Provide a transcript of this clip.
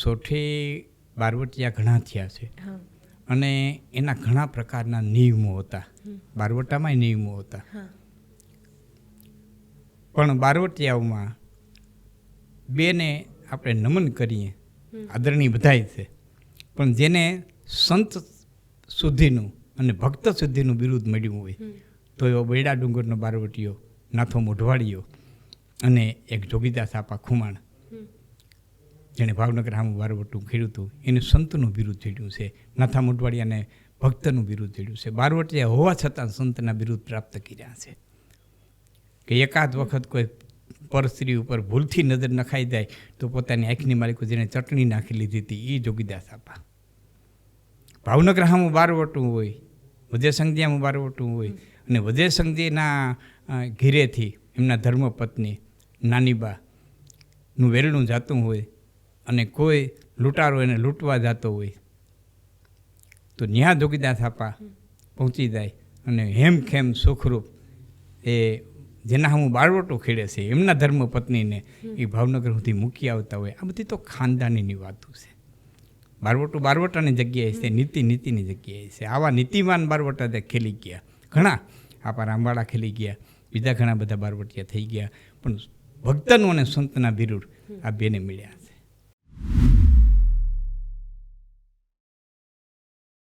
સોઠે બારવટિયા ઘણા થયા છે હા અને એના ઘણા પ્રકારના નિયમો હતા. બારવટામાંય નિયમો હતા. હા પણ બારવટિયાઓમાં બેને આપણે નમન કરીએ, આદરણીય બધાય છે, પણ જેને સંત સુધીનું અને ભક્ત સુધીનું બિરુદ મળ્યું હોય તો એવો બૈડા ડુંગરનો બારવટીયો, નાથો મોઢવાડીયો અને એક જોગીદાસ આપા ખુમાણ, જેણે ભાવનગર સામું બારવટું ખેડ્યું હતું, એને સંતનું બિરુદ ચડ્યું છે. નાથા મોઢવાડિયાને ભક્તનું બિરુદ ચડ્યું છે. બારવટિયા હોવા છતાં સંતના બિરુદ પ્રાપ્ત કર્યા છે. કે એકાદ વખત કોઈ પરસ્ત્રી ઉપર ભૂલથી નજર નખાઈ જાય તો પોતાની આંખની માલિકો જેને ચટણી નાખી લીધી હતી એ જોગીદાસ આપા. ભાવનગર સામું બારવટું હોય, વજય સંઘજીયામાં બારવટું હોય અને વજય સંઘજીના ઘીરેથી એમના ધર્મપત્ની નાનીબાનું વેરણું જાતું હોય અને કોઈ લૂંટારો એને લૂંટવા જતો હોય તો ન્યા જોગીદાસ આપા પહોંચી જાય અને હેમખેમ સુખરૂપ એ જેના હું બારવટો ખેડે છે એમના ધર્મપત્નીને એ ભાવનગર સુધી મૂકી આવતા હોય. આ બધી તો ખાનદાનીની વાતો છે. બારવટું બારવટાની જગ્યાએ છે, નીતિ નીતિની જગ્યાએ છે. આવા નીતિમાન બારવટા ત્યાં ખેલી ગયા ઘણા. આપણા રામવાડા ખેલી ગયા, બીજા ઘણા બધા બારવટિયા થઈ ગયા, પણ ભક્તનું અને સંતના બિરુદ આ બેને મળ્યા.